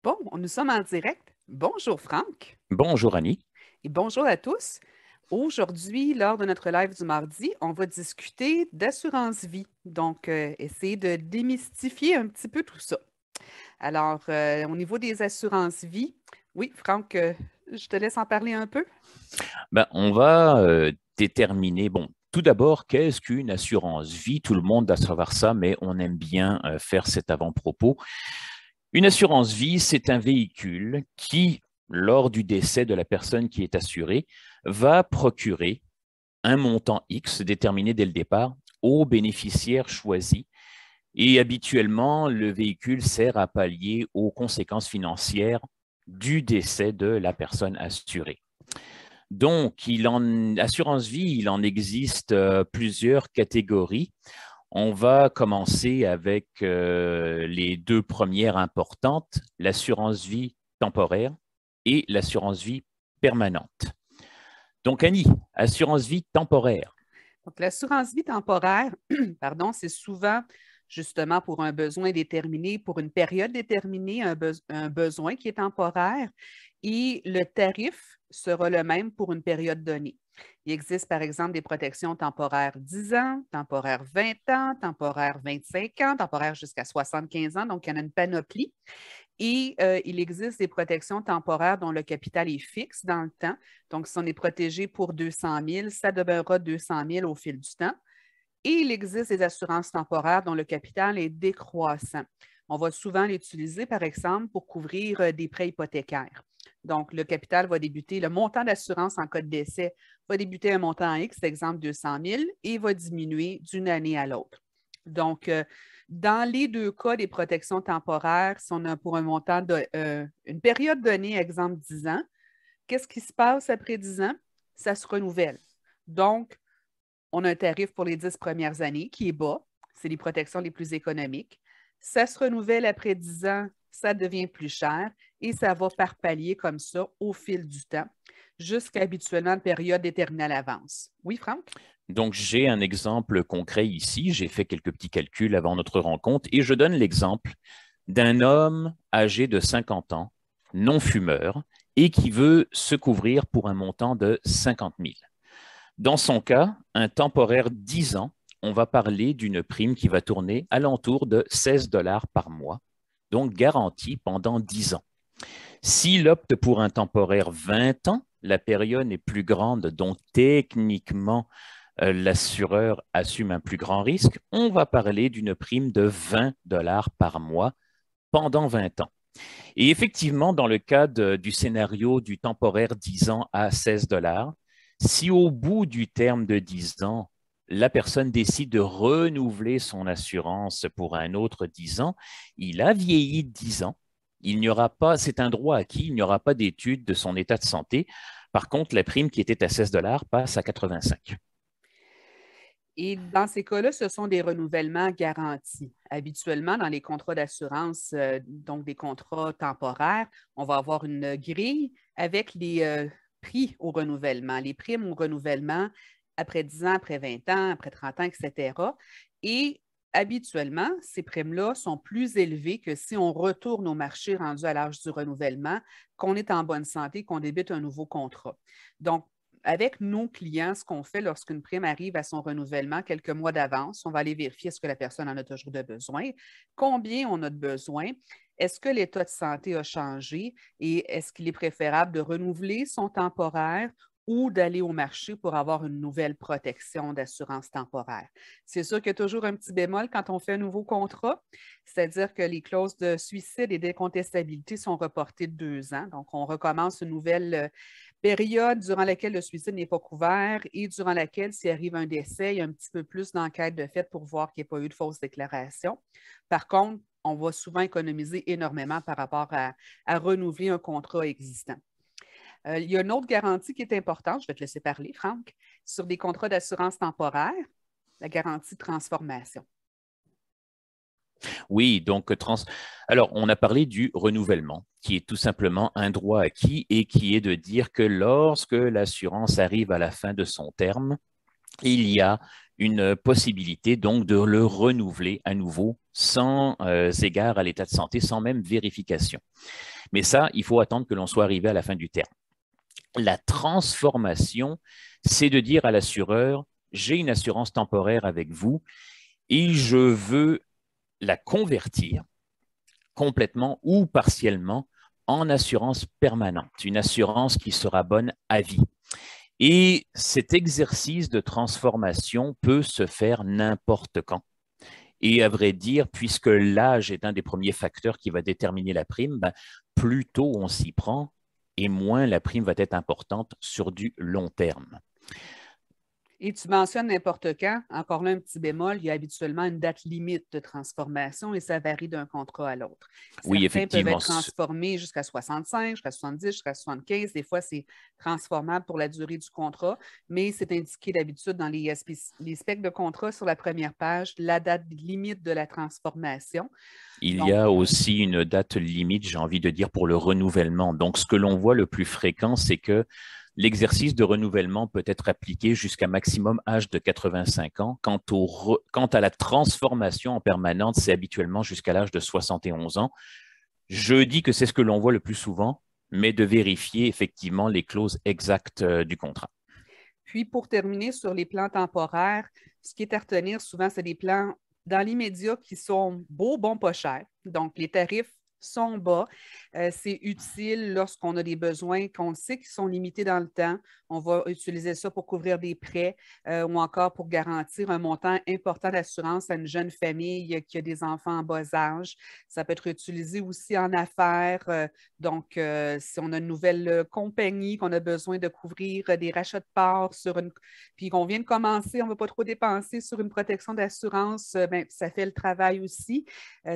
Bon, nous sommes en direct. Bonjour Franck Bonjour Annie. et bonjour à tous. Aujourd'hui, lors de notre live du mardi, on va discuter d'assurance vie. Donc, essayer de démystifier un petit peu tout ça. Alors, au niveau des assurances vie, oui, Franck, je te laisse en parler un peu. On va déterminer, bon, tout d'abord, qu'est-ce qu'une assurance vie? Tout le monde doit savoir ça, mais on aime bien faire cet avant-propos. Une assurance vie, c'est un véhicule qui, lors du décès de la personne qui est assurée, va procurer un montant X déterminé dès le départ aux bénéficiaires choisis. Et habituellement, le véhicule sert à pallier aux conséquences financières du décès de la personne assurée. Donc, assurance vie, il en existe plusieurs catégories. On va commencer avec les deux premières importantes, l'assurance vie temporaire et l'assurance vie permanente. Donc, Annie, assurance vie temporaire. Donc, l'assurance vie temporaire, pardon, c'est souvent justement pour un besoin déterminé, pour une période déterminée, un besoin qui est temporaire et le tarif sera le même pour une période donnée. Il existe par exemple des protections temporaires 10 ans, temporaires 20 ans, temporaires 25 ans, temporaires jusqu'à 75 ans, donc il y en a une panoplie. Et il existe des protections temporaires dont le capital est fixe dans le temps. Donc, si on est protégé pour 200 000, ça demeurera 200 000 au fil du temps. Et il existe des assurances temporaires dont le capital est décroissant. On va souvent l'utiliser, par exemple, pour couvrir des prêts hypothécaires. Donc, le capital va débuter, le montant d'assurance en cas de décès va débuter à un montant X, exemple 200 000, et va diminuer d'une année à l'autre. Donc, dans les deux cas des protections temporaires, si on a pour un montant une période donnée, exemple 10 ans, qu'est-ce qui se passe après 10 ans? Ça se renouvelle. Donc, on a un tarif pour les 10 premières années qui est bas. C'est les protections les plus économiques. Ça se renouvelle après 10 ans, ça devient plus cher et ça va par palier comme ça au fil du temps, jusqu'à habituellement une période déterminée à l'avance. Oui, Franck? Donc, j'ai un exemple concret ici. J'ai fait quelques petits calculs avant notre rencontre et je donne l'exemple d'un homme âgé de 50 ans, non fumeur, et qui veut se couvrir pour un montant de 50 000. Dans son cas, un temporaire 10 ans, on va parler d'une prime qui va tourner alentour de 16 dollars par mois, donc garantie pendant 10 ans. S'il opte pour un temporaire 20 ans, la période est plus grande, donc techniquement, l'assureur assume un plus grand risque. On va parler d'une prime de 20 dollars par mois pendant 20 ans. Et effectivement, dans le cas du scénario du temporaire 10 ans à 16 dollars, si au bout du terme de 10 ans, la personne décide de renouveler son assurance pour un autre 10 ans, il a vieilli de 10 ans. Il n'y aura pas, c'est un droit acquis, il n'y aura pas d'étude de son état de santé. Par contre, la prime qui était à 16 dollars passe à 85. Et dans ces cas-là, ce sont des renouvellements garantis. Habituellement, dans les contrats d'assurance, donc des contrats temporaires, on va avoir une grille avec les prix au renouvellement, les primes au renouvellement après 10 ans, après 20 ans, après 30 ans, etc. Et habituellement, ces primes-là sont plus élevées que si on retourne au marché rendu à l'âge du renouvellement, qu'on est en bonne santé, qu'on débute un nouveau contrat. Donc, avec nos clients, ce qu'on fait lorsqu'une prime arrive à son renouvellement quelques mois d'avance, on va aller vérifier est-ce que la personne en a toujours de besoin, combien on a de besoin, est-ce que l'état de santé a changé et est-ce qu'il est préférable de renouveler son temporaire ou d'aller au marché pour avoir une nouvelle protection d'assurance temporaire. C'est sûr qu'il y a toujours un petit bémol quand on fait un nouveau contrat, c'est-à-dire que les clauses de suicide et d'incontestabilité sont reportées de 2 ans. Donc, on recommence une nouvelle période durant laquelle le suicide n'est pas couvert et durant laquelle, s'il arrive un décès, il y a un petit peu plus d'enquête de fait pour voir qu'il n'y a pas eu de fausse déclaration. Par contre, on va souvent économiser énormément par rapport à renouveler un contrat existant. Il y a une autre garantie qui est importante, je vais te laisser parler, Franck, sur des contrats d'assurance temporaire, la garantie de transformation. Oui, donc alors on a parlé du renouvellement, qui est tout simplement un droit acquis et qui est de dire que lorsque l'assurance arrive à la fin de son terme, il y a une possibilité donc de le renouveler à nouveau sans égard à l'état de santé, sans même vérification. Mais ça, il faut attendre que l'on soit arrivé à la fin du terme. La transformation, c'est de dire à l'assureur, j'ai une assurance temporaire avec vous et je veux la convertir complètement ou partiellement en assurance permanente, une assurance qui sera bonne à vie. Et cet exercice de transformation peut se faire n'importe quand. Et à vrai dire, puisque l'âge est un des premiers facteurs qui va déterminer la prime, ben, plus tôt on s'y prend et moins la prime va être importante sur du long terme. Et tu mentionnes n'importe quand. Encore là, un petit bémol, il y a habituellement une date limite de transformation et ça varie d'un contrat à l'autre. Oui, Certains peuvent effectivement. être transformés jusqu'à 65, jusqu'à 70, jusqu'à 75. Des fois, c'est transformable pour la durée du contrat, mais c'est indiqué d'habitude dans les specs de contrat sur la première page, la date limite de la transformation. Il y a aussi une date limite, j'ai envie de dire, pour le renouvellement. Donc, ce que l'on voit le plus fréquent, c'est que l'exercice de renouvellement peut être appliqué jusqu'à maximum âge de 85 ans. Quant à la transformation en permanente, c'est habituellement jusqu'à l'âge de 71 ans. Je dis que c'est ce que l'on voit le plus souvent, mais de vérifier effectivement les clauses exactes du contrat. Puis, pour terminer sur les plans temporaires, ce qui est à retenir souvent, c'est des plans dans l'immédiat qui sont beaux, bons, pas chers. Donc, les tarifs sont bas. C'est utile lorsqu'on a des besoins qu'on sait qui sont limités dans le temps. On va utiliser ça pour couvrir des prêts ou encore pour garantir un montant important d'assurance à une jeune famille qui a des enfants en bas âge. Ça peut être utilisé aussi en affaires. Donc, si on a une nouvelle compagnie, qu'on a besoin de couvrir des rachats de parts puis qu'on vient de commencer, on ne va pas trop dépenser sur une protection d'assurance, ben, ça fait le travail aussi.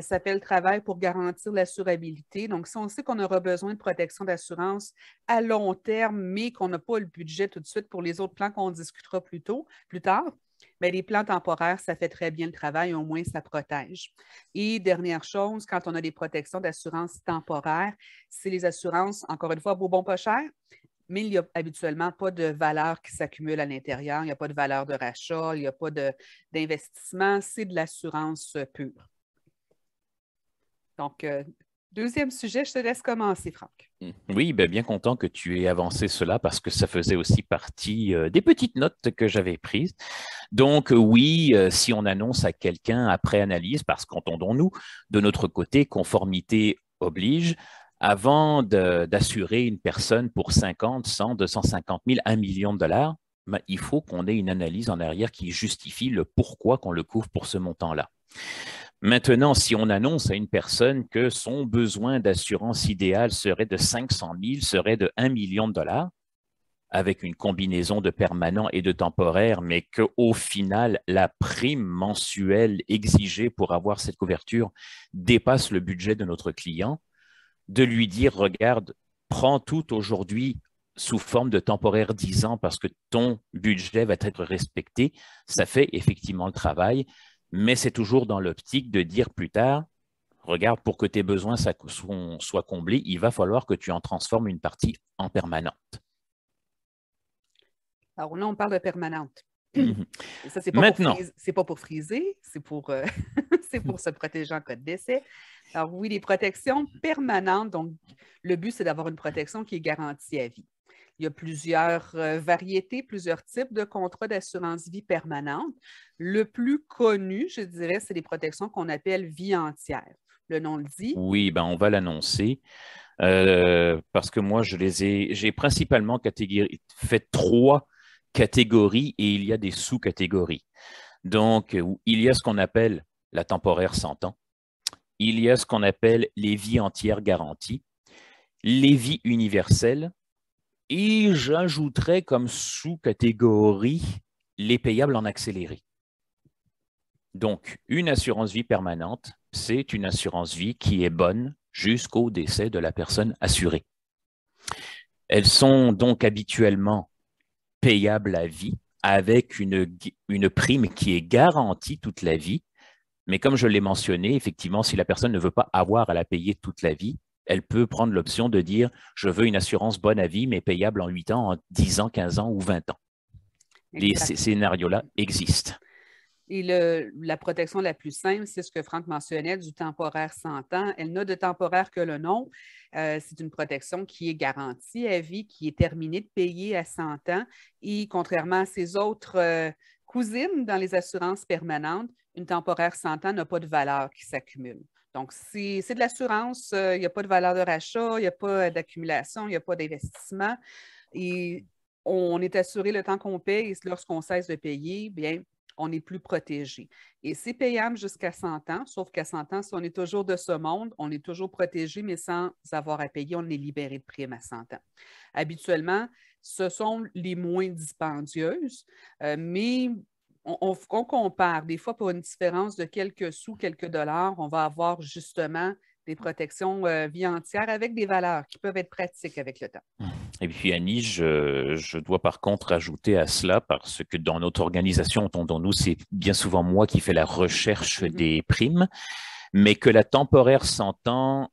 Ça fait le travail pour garantir l'assurabilité. Donc, si on sait qu'on aura besoin de protection d'assurance à long terme, mais qu'on n'a pas le budget tout de suite pour les autres plans qu'on discutera plus tard, bien, les plans temporaires, ça fait très bien le travail, au moins ça protège. Et dernière chose, quand on a des protections d'assurance temporaire, c'est les assurances, encore une fois, beau, bon, pas cher, mais il n'y a habituellement pas de valeur qui s'accumule à l'intérieur, il n'y a pas de valeur de rachat, il n'y a pas d'investissement, c'est de l'assurance pure. Donc, deuxième sujet, je te laisse commencer, Franck. Oui, bien content que tu aies avancé cela parce que ça faisait aussi partie des petites notes que j'avais prises. Donc oui, si on annonce à quelqu'un après analyse, parce qu'entendons-nous, de notre côté, conformité oblige, avant d'assurer une personne pour 50, 100, 250 000, 1 million de dollars, ben, il faut qu'on ait une analyse en arrière qui justifie le pourquoi qu'on le couvre pour ce montant-là. Maintenant, si on annonce à une personne que son besoin d'assurance idéal serait de 500 000, serait de 1 million de dollars, avec une combinaison de permanent et de temporaire, mais qu'au final, la prime mensuelle exigée pour avoir cette couverture dépasse le budget de notre client, de lui dire, regarde, prends tout aujourd'hui sous forme de temporaire 10 ans parce que ton budget va être respecté, ça fait effectivement le travail, mais c'est toujours dans l'optique de dire plus tard, regarde, pour que tes besoins soient comblés, il va falloir que tu en transformes une partie en permanente. Alors là, on parle de permanente. Et ça, c'est pas pour friser, c'est pour, pour se protéger en cas de décès. Alors oui, les protections permanentes, donc le but, c'est d'avoir une protection qui est garantie à vie. Il y a plusieurs variétés, plusieurs types de contrats d'assurance vie permanente. Le plus connu, je dirais, c'est les protections qu'on appelle vie entière. Le nom le dit. Oui, on va l'annoncer. Parce que moi, j'ai principalement fait 3 catégories et il y a des sous-catégories. Donc, il y a ce qu'on appelle la temporaire 100 ans. Il y a ce qu'on appelle les vies entières garanties, les vies universelles et j'ajouterais comme sous-catégorie les payables en accéléré. Donc, une assurance vie permanente, c'est une assurance vie qui est bonne jusqu'au décès de la personne assurée. Elles sont donc habituellement payables à vie avec une prime qui est garantie toute la vie. Mais comme je l'ai mentionné, effectivement, si la personne ne veut pas avoir à la payer toute la vie, elle peut prendre l'option de dire « je veux une assurance bonne à vie, mais payable en 8 ans, en 10 ans, 15 ans ou 20 ans ». Ces exact. scénarios-là existent. Et la protection la plus simple, c'est ce que Franck mentionnait, du temporaire 100 ans. Elle n'a de temporaire que le nom. C'est une protection qui est garantie à vie, qui est terminée de payer à 100 ans. Et contrairement à ses autres cousines dans les assurances permanentes, une temporaire 100 ans n'a pas de valeur qui s'accumule. Donc, c'est de l'assurance, il n'y a pas de valeur de rachat, il n'y a pas d'accumulation, il n'y a pas d'investissement. Et on est assuré le temps qu'on paye et lorsqu'on cesse de payer, bien, on est plus protégé. Et c'est payable jusqu'à 100 ans, sauf qu'à 100 ans, si on est toujours de ce monde, on est toujours protégé, mais sans avoir à payer, on est libéré de prime à 100 ans. Habituellement, ce sont les moins dispendieuses, mais on compare. Des fois, pour une différence de quelques sous, quelques dollars, on va avoir justement des protections vie entière avec des valeurs qui peuvent être pratiques avec le temps. Et puis Annie, je dois par contre ajouter à cela, parce que dans notre organisation, entendons-nous, c'est bien souvent moi qui fais la recherche des primes, mais que la temporaire 100 ans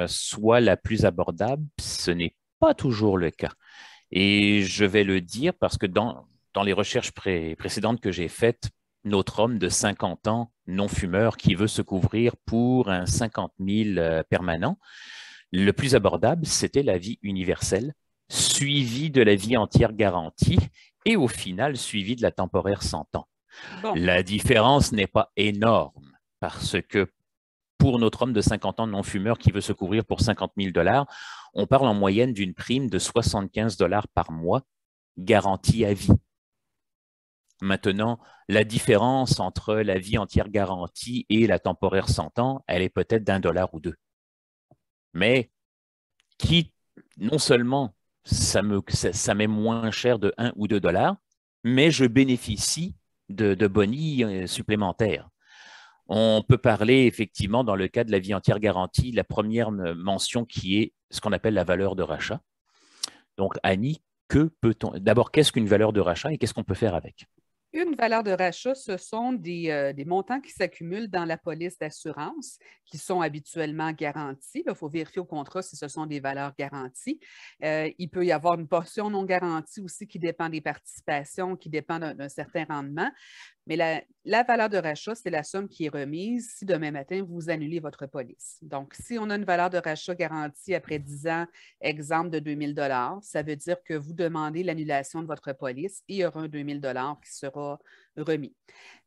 soit la plus abordable, ce n'est pas toujours le cas. Et je vais le dire parce que dans les recherches précédentes que j'ai faites, notre homme de 50 ans, non-fumeur, qui veut se couvrir pour un 50 000 permanent, le plus abordable, c'était la vie universelle, suivi de la vie entière garantie et au final suivi de la temporaire 100 ans. Bon. La différence n'est pas énorme parce que pour notre homme de 50 ans non-fumeur qui veut se couvrir pour 50 000 $, on parle en moyenne d'une prime de 75 $ par mois garantie à vie. Maintenant, la différence entre la vie entière garantie et la temporaire 100 ans, elle est peut-être d'1 $ ou deux. Mais qui, non seulement ça m'est moins cher de 1 ou 2 $, mais je bénéficie de bonis supplémentaires. On peut parler effectivement, dans le cas de la vie entière garantie, la première mention qui est ce qu'on appelle la valeur de rachat. Donc, Annie, d'abord, qu'est-ce qu'une valeur de rachat et qu'est-ce qu'on peut faire avec? Une valeur de rachat, ce sont des montants qui s'accumulent dans la police d'assurance, qui sont habituellement garantis. Il faut vérifier au contrat si ce sont des valeurs garanties. Il peut y avoir une portion non garantie aussi qui dépend des participations, qui dépend d'un certain rendement. Mais la valeur de rachat, c'est la somme qui est remise si demain matin, vous annulez votre police. Donc, si on a une valeur de rachat garantie après 10 ans, exemple de 2 000 $, ça veut dire que vous demandez l'annulation de votre police et il y aura un 2 000 $ qui sera remis.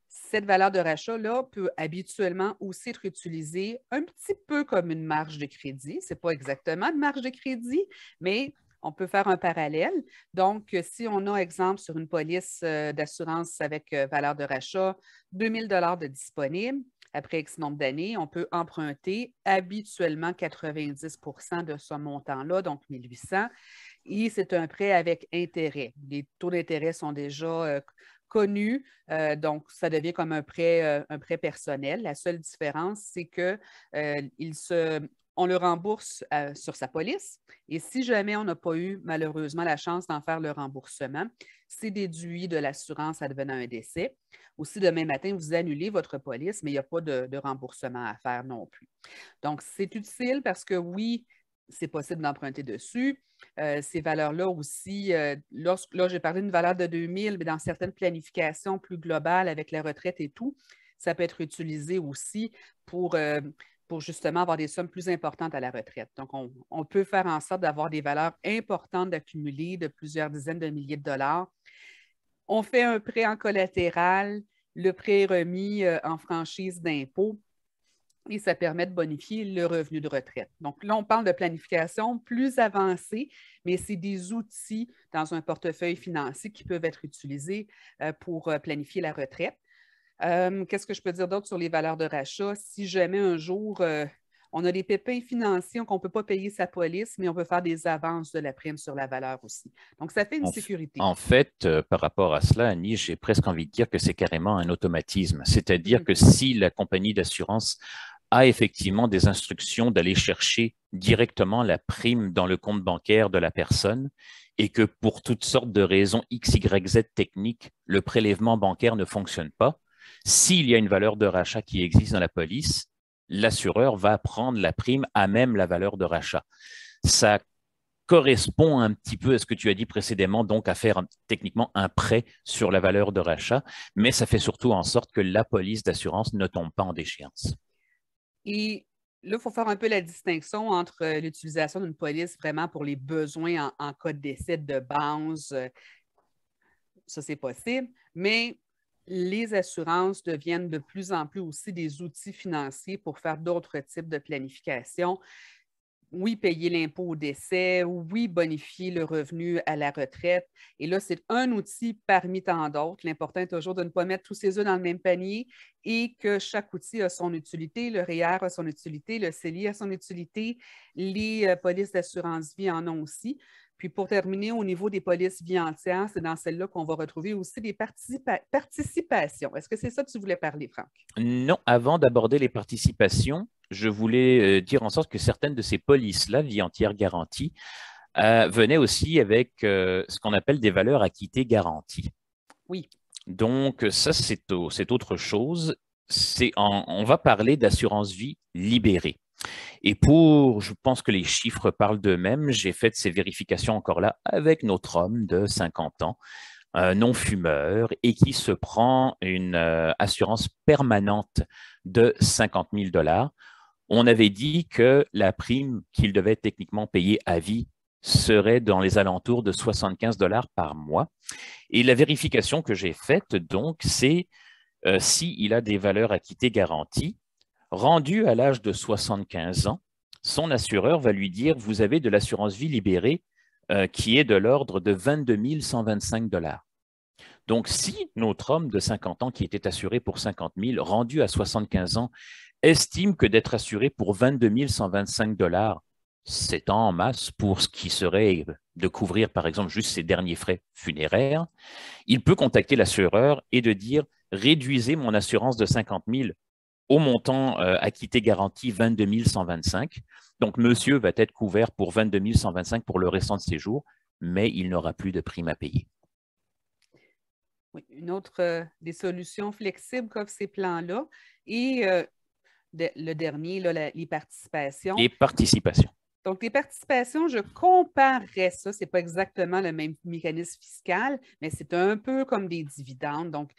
Cette valeur de rachat-là peut habituellement aussi être utilisée un petit peu comme une marge de crédit. Ce n'est pas exactement une marge de crédit, mais on peut faire un parallèle. Donc, si on a, exemple, sur une police d'assurance avec valeur de rachat, 2 000 $ de disponible, après X nombre d'années, on peut emprunter habituellement 90 % de ce montant-là, donc 1 800. Et c'est un prêt avec intérêt. Les taux d'intérêt sont déjà connus, donc ça devient comme un prêt personnel. La seule différence, c'est que on le rembourse sur sa police. Et si jamais on n'a pas eu malheureusement la chance d'en faire le remboursement, c'est déduit de l'assurance advenant un décès. Ou si demain matin, vous annulez votre police, mais il n'y a pas de remboursement à faire non plus. Donc, c'est utile parce que oui, c'est possible d'emprunter dessus. Ces valeurs-là aussi, là, j'ai parlé d'une valeur de 2 000, mais dans certaines planifications plus globales avec la retraite et tout, ça peut être utilisé aussi pour justement avoir des sommes plus importantes à la retraite. Donc, on peut faire en sorte d'avoir des valeurs importantes d'accumuler de plusieurs dizaines de milliers de dollars. On fait un prêt en collatéral, le prêt est remis en franchise d'impôt et ça permet de bonifier le revenu de retraite. Donc là, on parle de planification plus avancée, mais c'est des outils dans un portefeuille financier qui peuvent être utilisés pour planifier la retraite. Qu'est-ce que je peux dire d'autre sur les valeurs de rachat? Si jamais un jour, on a des pépins financiers, qu'on ne peut pas payer sa police, mais on peut faire des avances de la prime sur la valeur aussi. Donc, ça fait une sécurité. En fait, par rapport à cela, Annie, j'ai presque envie de dire que c'est carrément un automatisme. C'est-à-dire que si la compagnie d'assurance a effectivement des instructions d'aller chercher directement la prime dans le compte bancaire de la personne et que pour toutes sortes de raisons X, Y, Z techniques, le prélèvement bancaire ne fonctionne pas, s'il y a une valeur de rachat qui existe dans la police, l'assureur va prendre la prime à même la valeur de rachat. Ça correspond un petit peu à ce que tu as dit précédemment, donc à faire techniquement un prêt sur la valeur de rachat, mais ça fait surtout en sorte que la police d'assurance ne tombe pas en déchéance. Et là, il faut faire un peu la distinction entre l'utilisation d'une police vraiment pour les besoins en cas de décès de base. Ça, c'est possible, mais les assurances deviennent de plus en plus aussi des outils financiers pour faire d'autres types de planification. Oui, payer l'impôt au décès, oui, bonifier le revenu à la retraite. Et là, c'est un outil parmi tant d'autres. L'important est toujours de ne pas mettre tous ses œufs dans le même panier et que chaque outil a son utilité. Le REER a son utilité, le CELI a son utilité, les polices d'assurance vie en ont aussi. Puis pour terminer, au niveau des polices vie entière, c'est dans celle-là qu'on va retrouver aussi des participations. Est-ce que c'est ça que tu voulais parler, Franck? Non, avant d'aborder les participations, je voulais dire en sorte que certaines de ces polices-là, vie entière garantie, venaient aussi avec ce qu'on appelle des valeurs acquittées garanties. Oui. Donc, ça, c'est autre chose. On va parler d'assurance vie libérée. Et je pense que les chiffres parlent d'eux-mêmes. J'ai fait ces vérifications encore là avec notre homme de 50 ans, non-fumeur, et qui se prend une assurance permanente de 50 000 $. On avait dit que la prime qu'il devait techniquement payer à vie serait dans les alentours de 75 $ par mois. Et la vérification que j'ai faite, donc, c'est s'il a des valeurs acquittées garanties, rendu à l'âge de 75 ans, son assureur va lui dire, vous avez de l'assurance vie libérée qui est de l'ordre de 22 125 $. Donc, si notre homme de 50 ans qui était assuré pour 50 000, rendu à 75 ans, estime que d'être assuré pour 22 125 $, c'est en masse pour ce qui serait de couvrir, par exemple, juste ses derniers frais funéraires, il peut contacter l'assureur et de dire, réduisez mon assurance de 50 000 au montant acquitté garanti 22 125. Donc, monsieur va être couvert pour 22 125 pour le restant de ses jours, mais il n'aura plus de prime à payer. Oui, une autre des solutions flexibles qu'offrent ces plans-là. Et le dernier, là, les participations. Et participation. Donc, les participations, je comparerais ça. Ce n'est pas exactement le même mécanisme fiscal, mais c'est un peu comme des dividendes. Donc,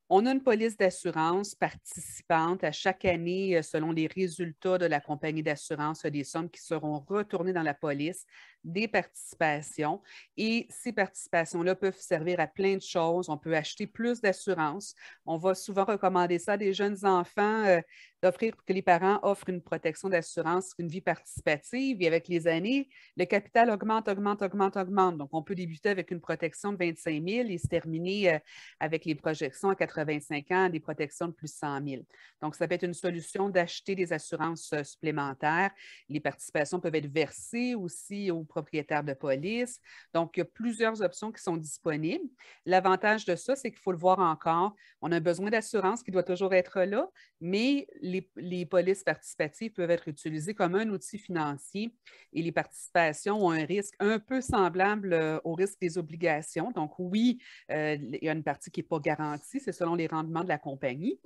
on a une police d'assurance participante. À chaque année, selon les résultats de la compagnie d'assurance, il y a des sommes qui seront retournées dans la police, des participations. Et ces participations-là peuvent servir à plein de choses. On peut acheter plus d'assurance. On va souvent recommander ça à des jeunes enfants, d'offrir que les parents offrent une protection d'assurance, une vie participative. Et avec les années, le capital augmente, augmente, augmente, augmente. Donc, on peut débuter avec une protection de 25 000 et se terminer avec les projections à 85 ans, des protections de plus de 100 000. Donc, ça peut être une solution d'acheter des assurances supplémentaires. Les participations peuvent être versées aussi aux propriétaires de police. Donc, il y a plusieurs options qui sont disponibles. L'avantage de ça, c'est qu'il faut le voir encore. On a besoin d'assurance qui doit toujours être là, mais les polices participatives peuvent être utilisées comme un outil financier et les participations ont un risque un peu semblable au risque des obligations. Donc, oui, il y a une partie qui n'est pas garantie, c'est selon les rendements de la compagnie,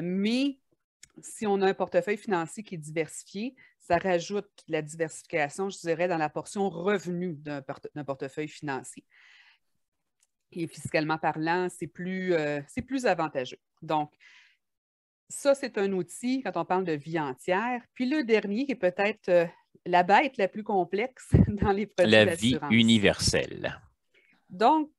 mais si on a un portefeuille financier qui est diversifié, ça rajoute de la diversification, je dirais, dans la portion revenu d'un portefeuille financier. Et fiscalement parlant, c'est plus avantageux. Donc, ça, c'est un outil quand on parle de vie entière. Puis le dernier, qui est peut-être la bête la plus complexe dans les produits La vie d'assurance. universelle. Donc,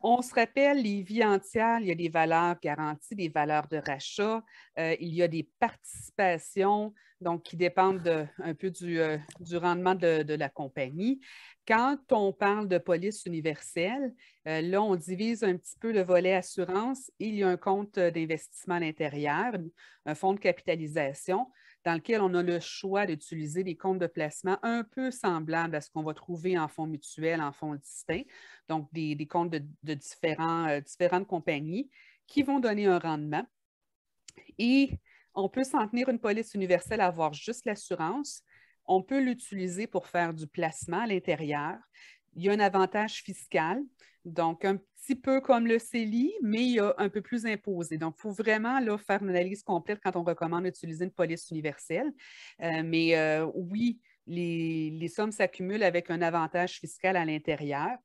on se rappelle, les vies entières, il y a des valeurs garanties, des valeurs de rachat, il y a des participations donc, qui dépendent un peu du rendement de la compagnie. Quand on parle de police universelle, là, on divise un petit peu le volet assurance et il y a un compte d'investissement à l'intérieur, un fonds de capitalisation dans lequel on a le choix d'utiliser des comptes de placement un peu semblables à ce qu'on va trouver en fonds mutuels, en fonds distincts, donc des comptes de différentes compagnies qui vont donner un rendement. Et on peut s'en tenir une police universelle à avoir juste l'assurance. On peut l'utiliser pour faire du placement à l'intérieur. Il y a un avantage fiscal, donc un petit peu comme le CELI, mais il y a un peu plus imposé. Donc, il faut vraiment là, faire une analyse complète quand on recommande d'utiliser une police universelle. Mais oui, les sommes s'accumulent avec un avantage fiscal à l'intérieur.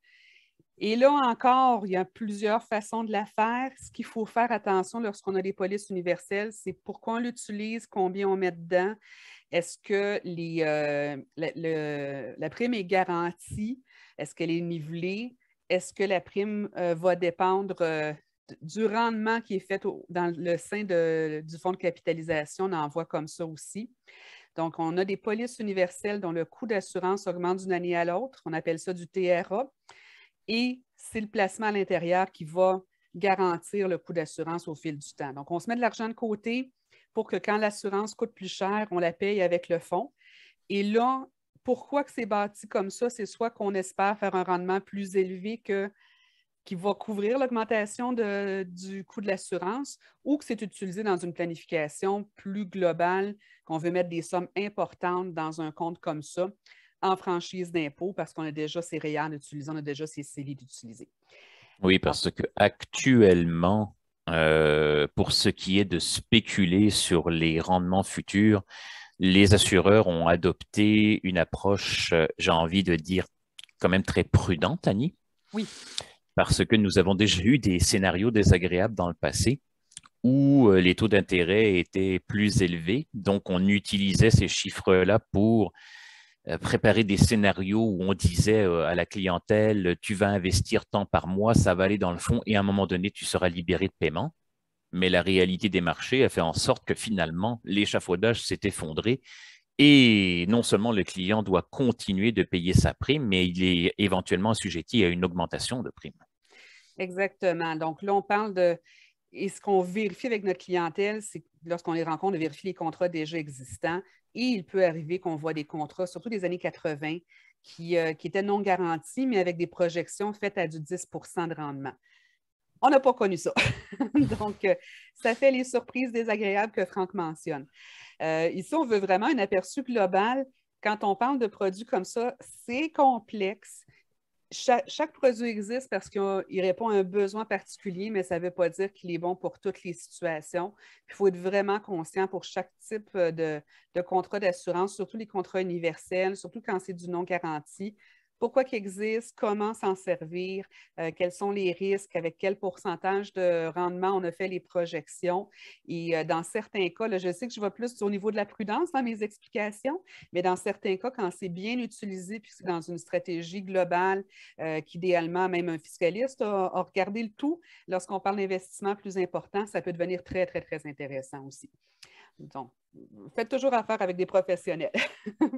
Et là encore, il y a plusieurs façons de la faire. Ce qu'il faut faire attention lorsqu'on a des polices universelles, c'est pourquoi on l'utilise, combien on met dedans. Est-ce que la prime est garantie? Est-ce qu'elle est nivelée? Est-ce que la prime va dépendre du rendement qui est fait dans le sein du fonds de capitalisation? On en voit comme ça aussi. Donc, on a des polices universelles dont le coût d'assurance augmente d'une année à l'autre. On appelle ça du TRA. Et c'est le placement à l'intérieur qui va garantir le coût d'assurance au fil du temps. Donc, on se met de l'argent de côté pour que quand l'assurance coûte plus cher, on la paye avec le fonds. Et là, pourquoi que c'est bâti comme ça? C'est soit qu'on espère faire un rendement plus élevé qui va couvrir l'augmentation du coût de l'assurance ou que c'est utilisé dans une planification plus globale, qu'on veut mettre des sommes importantes dans un compte comme ça en franchise d'impôt parce qu'on a déjà ses REER d'utiliser, on a déjà ses CELI d'utiliser. Oui, parce qu'actuellement, pour ce qui est de spéculer sur les rendements futurs, les assureurs ont adopté une approche, j'ai envie de dire, quand même très prudente, Annie. Oui. Parce que nous avons déjà eu des scénarios désagréables dans le passé où les taux d'intérêt étaient plus élevés. Donc, on utilisait ces chiffres-là pour préparer des scénarios où on disait à la clientèle, tu vas investir tant par mois, ça va aller dans le fond et à un moment donné, tu seras libéré de paiement. Mais la réalité des marchés a fait en sorte que finalement, l'échafaudage s'est effondré et non seulement le client doit continuer de payer sa prime, mais il est éventuellement assujetti à une augmentation de prime. Exactement. Donc là, on parle de... Et ce qu'on vérifie avec notre clientèle, c'est que lorsqu'on les rencontre, on vérifie les contrats déjà existants. Et il peut arriver qu'on voit des contrats, surtout des années 80, qui étaient non garantis, mais avec des projections faites à du 10 de rendement. On n'a pas connu ça. Donc, ça fait les surprises désagréables que Franck mentionne. Ici, on veut vraiment un aperçu global. Quand on parle de produits comme ça, c'est complexe. Chaque produit existe parce qu'il répond à un besoin particulier, mais ça ne veut pas dire qu'il est bon pour toutes les situations. Il faut être vraiment conscient pour chaque type de contrat d'assurance, surtout les contrats universels, surtout quand c'est du non garanti. Pourquoi qu'il existe, comment s'en servir, quels sont les risques, avec quel pourcentage de rendement on a fait les projections. Et dans certains cas, là, je sais que je vais plus au niveau de la prudence dans mes explications, mais dans certains cas, quand c'est bien utilisé, puis c'est dans une stratégie globale, qu'idéalement, même un fiscaliste a regardé le tout, lorsqu'on parle d'investissement plus important, ça peut devenir très, très, très intéressant aussi. Donc, faites toujours affaire avec des professionnels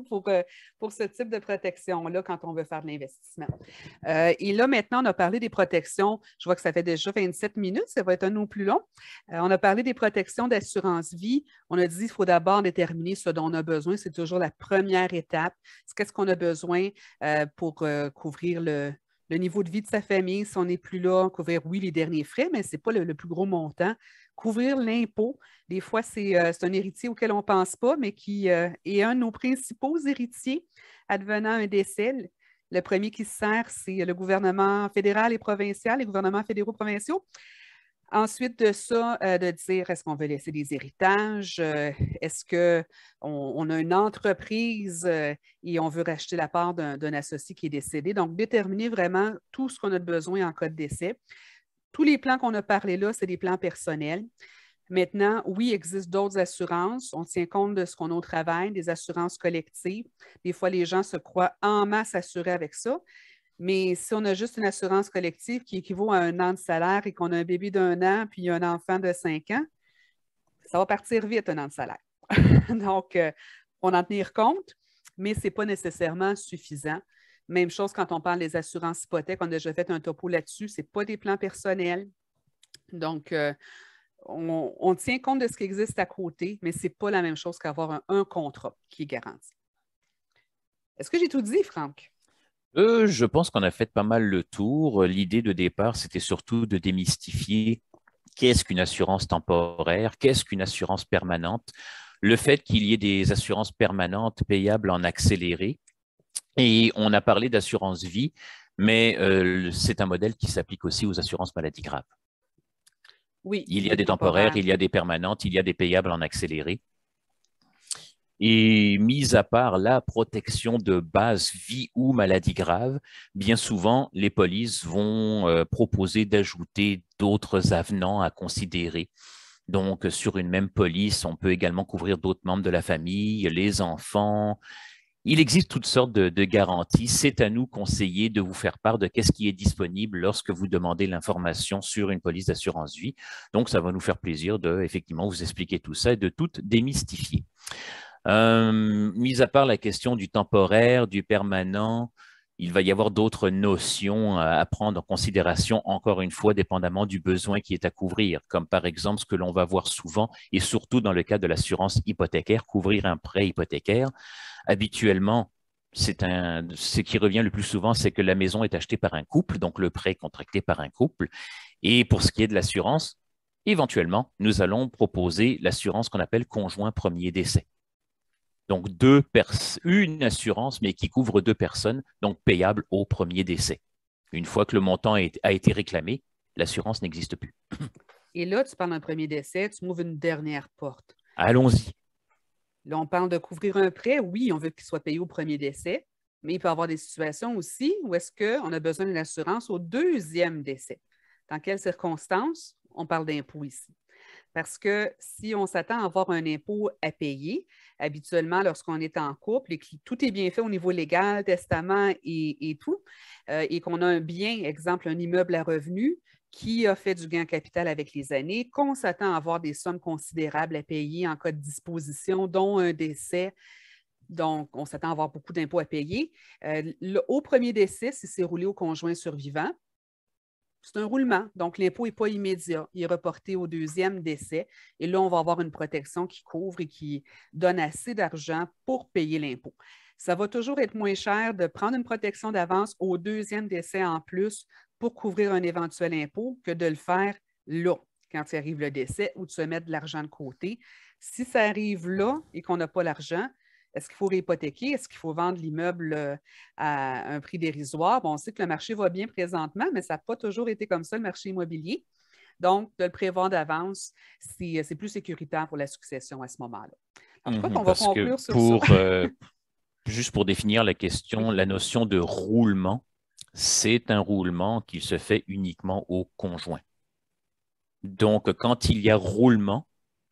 pour ce type de protection-là quand on veut faire de l'investissement. Et là, maintenant, on a parlé des protections. Je vois que ça fait déjà 27 minutes, ça va être un nom plus long. On a parlé des protections d'assurance vie. On a dit qu'il faut d'abord déterminer ce dont on a besoin. C'est toujours la première étape. Qu'est-ce qu'on a besoin pour couvrir le niveau de vie de sa famille, si on n'est plus là, couvrir, oui, les derniers frais, mais ce n'est pas le plus gros montant. Couvrir l'impôt, des fois, c'est un héritier auquel on ne pense pas, mais qui est un de nos principaux héritiers advenant un décès. Le premier qui se sert, c'est le gouvernement fédéral et provincial, les gouvernements fédéraux provinciaux. Ensuite de ça, de dire, est-ce qu'on veut laisser des héritages? Est-ce qu'on a une entreprise et on veut racheter la part d'un associé qui est décédé? Donc, déterminer vraiment tout ce qu'on a besoin en cas de décès. Tous les plans qu'on a parlé là, c'est des plans personnels. Maintenant, oui, il existe d'autres assurances. On tient compte de ce qu'on a au travail, des assurances collectives. Des fois, les gens se croient en masse assurés avec ça. Mais si on a juste une assurance collective qui équivaut à 1 an de salaire et qu'on a un bébé d'1 an puis un enfant de 5 ans, ça va partir vite, 1 an de salaire. Donc, on en tenir compte, mais ce n'est pas nécessairement suffisant. Même chose quand on parle des assurances hypothèques, on a déjà fait un topo là-dessus, ce n'est pas des plans personnels. Donc, on tient compte de ce qui existe à côté, mais ce n'est pas la même chose qu'avoir un contrat qui est garanti. Est-ce que j'ai tout dit, Franck? Je pense qu'on a fait pas mal le tour. L'idée de départ, c'était surtout de démystifier qu'est-ce qu'une assurance temporaire, qu'est-ce qu'une assurance permanente, le fait qu'il y ait des assurances permanentes payables en accéléré. Et on a parlé d'assurance vie, mais c'est un modèle qui s'applique aussi aux assurances maladies graves. Oui. Il y a des temporaires, il y a des permanentes, il y a des payables en accéléré. Et mis à part la protection de base, vie ou maladie grave, bien souvent, les polices vont proposer d'ajouter d'autres avenants à considérer. Donc, sur une même police, on peut également couvrir d'autres membres de la famille, les enfants. Il existe toutes sortes de garanties. C'est à nous, conseillers, de vous faire part de qu'est-ce qui est disponible lorsque vous demandez l'information sur une police d'assurance vie. Donc, ça va nous faire plaisir de, effectivement, vous expliquer tout ça et de tout démystifier. Mis à part la question du temporaire, du permanent, il va y avoir d'autres notions à prendre en considération, encore une fois, dépendamment du besoin qui est à couvrir, comme par exemple ce que l'on va voir souvent, et surtout dans le cas de l'assurance hypothécaire, couvrir un prêt hypothécaire. Habituellement, ce qui revient le plus souvent, c'est que la maison est achetée par un couple, donc le prêt est contracté par un couple. Et pour ce qui est de l'assurance, éventuellement, nous allons proposer l'assurance qu'on appelle conjoint premier décès. Donc, une assurance, mais qui couvre 2 personnes, donc payable au premier décès. Une fois que le montant a été réclamé, l'assurance n'existe plus. Et là, tu parles d'un premier décès, tu m'ouvres une dernière porte. Allons-y. Là, on parle de couvrir un prêt. Oui, on veut qu'il soit payé au premier décès, mais il peut y avoir des situations aussi où est-ce qu'on a besoin d'une assurance au deuxième décès. Dans quelles circonstances? On parle d'impôt ici. Parce que si on s'attend à avoir un impôt à payer, habituellement, lorsqu'on est en couple et que tout est bien fait au niveau légal, testament et tout, et qu'on a un bien, exemple, un immeuble à revenu qui a fait du gain en capital avec les années, qu'on s'attend à avoir des sommes considérables à payer en cas de disposition, dont un décès. Donc, on s'attend à avoir beaucoup d'impôts à payer. Au premier décès, si c'est roulé au conjoint survivant, c'est un roulement. Donc, l'impôt n'est pas immédiat. Il est reporté au deuxième décès. Et là, on va avoir une protection qui couvre et qui donne assez d'argent pour payer l'impôt. Ça va toujours être moins cher de prendre une protection d'avance au deuxième décès en plus pour couvrir un éventuel impôt que de le faire là, quand il arrive le décès, ou de se mettre de l'argent de côté. Si ça arrive là et qu'on n'a pas l'argent, est-ce qu'il faut réhypothéquer? Est-ce qu'il faut vendre l'immeuble à un prix dérisoire? Bon, on sait que le marché va bien présentement, mais ça n'a pas toujours été comme ça, le marché immobilier. Donc, de le prévoir d'avance, c'est plus sécuritaire pour la succession à ce moment-là. Alors, je crois qu'on va Parce que conclure sur ça. juste pour définir la question, Oui. la notion de roulement, c'est un roulement qui se fait uniquement au conjoint. Donc, quand il y a roulement,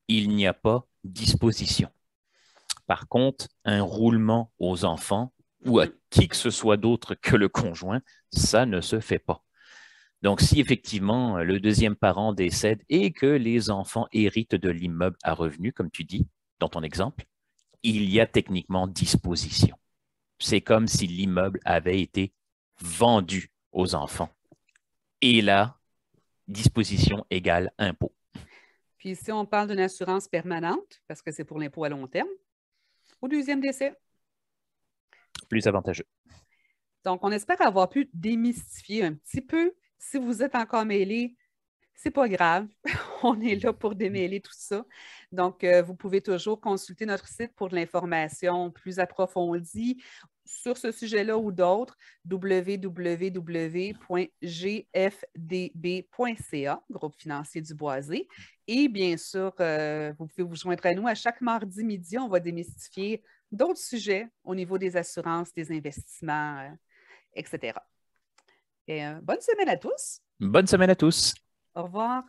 il n'y a pas disposition. Par contre, un roulement aux enfants ou à qui que ce soit d'autre que le conjoint, ça ne se fait pas. Donc, si effectivement le deuxième parent décède et que les enfants héritent de l'immeuble à revenu, comme tu dis dans ton exemple, il y a techniquement disposition. C'est comme si l'immeuble avait été vendu aux enfants. Et là, disposition égale impôt. Puis, si on parle d'une assurance permanente, parce que c'est pour l'impôt à long terme, au deuxième décès. Plus avantageux. Donc, on espère avoir pu démystifier un petit peu. Si vous êtes encore mêlé, c'est pas grave. On est là pour démêler tout ça. Donc, vous pouvez toujours consulter notre site pour de l'information plus approfondie sur ce sujet-là ou d'autres, www.gfdb.ca, groupe financier du Boisé. Et bien sûr, vous pouvez vous joindre à nous à chaque mardi midi. On va démystifier d'autres sujets au niveau des assurances, des investissements, etc. Et, bonne semaine à tous. Bonne semaine à tous. Au revoir.